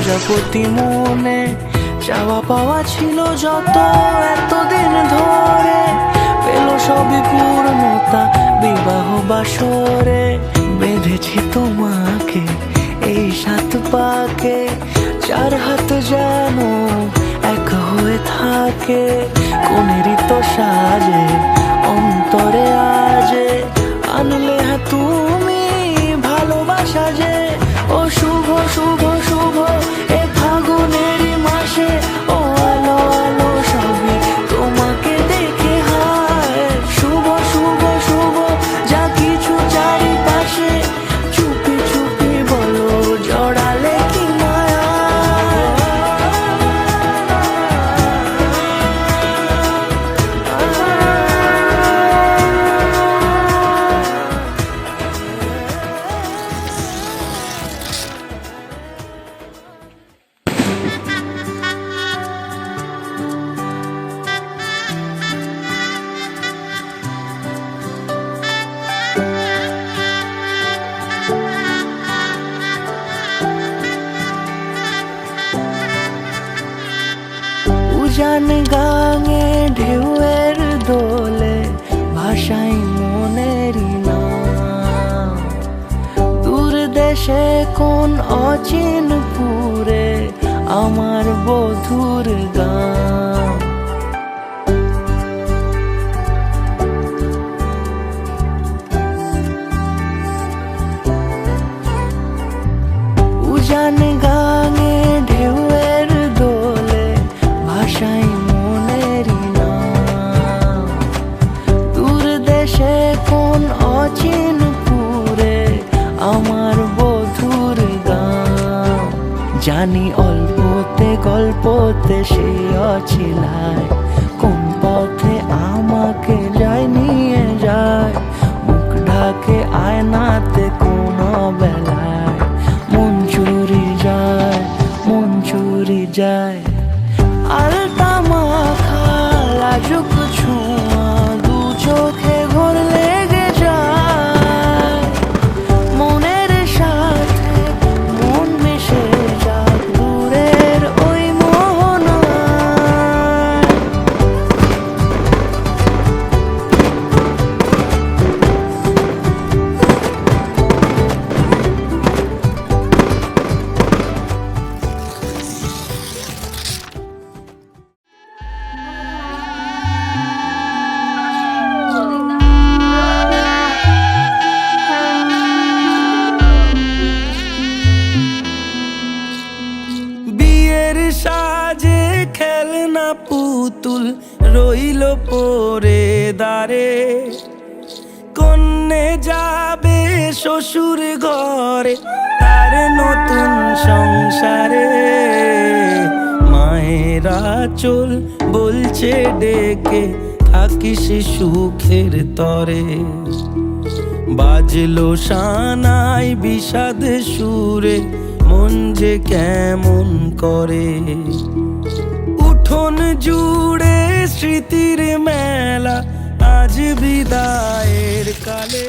প্রজাপতি মনে চাওয়া পাওয়া ছিল যত এতদিন ধরে, পেল সবই পূর্ণতা বিবাহ বাসরে। বেঁধেছি তোমাকে এই 7 পাকে, 4 হাত যেন এক হয়ে থাকে। কোনেরই তো সাজে অন্তরে আজে, আনলে হ্যাঁ তুমি ভালোবাসা যে। ও শুভ শুভ শুভ এ ফাগুনেরই মাসে, ও আলো আলো সবই তোমাকে দেখে হায়। শুভ শুভ শুভ যা কিছু চারিপাশে, চুপি চুপি বলো জড়ালে কি মায়া। উজান গাঙে ঢেউয়ের দোলে ভাষাই মনেরই নাম। দূর দেশে কোন অচিনপুরে আমার বধুর গান। উজান গাঙে ঢেউয়ের দোলে ভাষাই মনেরই নাম। দূর দেশে কোন অচিনপুরে আমার বধুর গান। জানি অল্পতে গল্পতে সে অছিলায়, কোন পথে আমাকে যায় নিয়ে যায়। মুখ ঢাকে আয়নাতে কোন বেলায়, মন চুরি যায় মন চুরি যায়। আলতা মাখা লাজুক ছোঁয়া দু চোখে ঘোর লেগে যায়। মনের সাথে মন মিশে যায় দূরের ওই মোহনায়। বিয়ের সাজে খেলনা পুতুল রইল পরে দাঁড়ে। কন্যে যাবে শ্বশুর ঘরে তার নতুন সংসারে। মায়েরা চল বলছে ডেকে থাকিস সুখের তরে। বাজলো সানাই বিষাদ সুরে মন যে কেমন করে। উঠোন জুড়ে স্মৃতির মেলা আজ বিদায়ের কালে।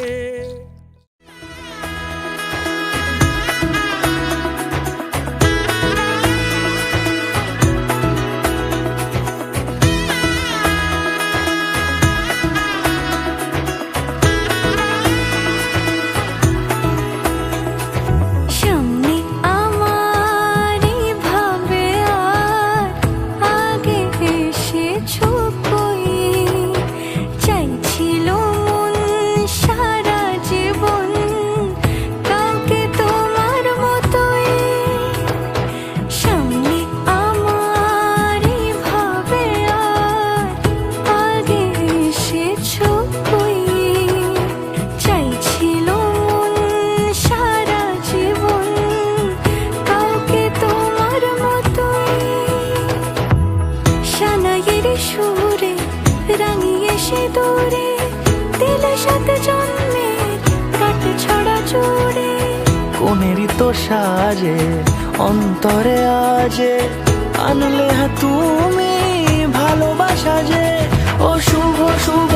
কোনেরই তো সাজে অন্তরে আজে, আনলে হ্যাঁ তুমি ভালোবাসা যে। ও শুভ শুভ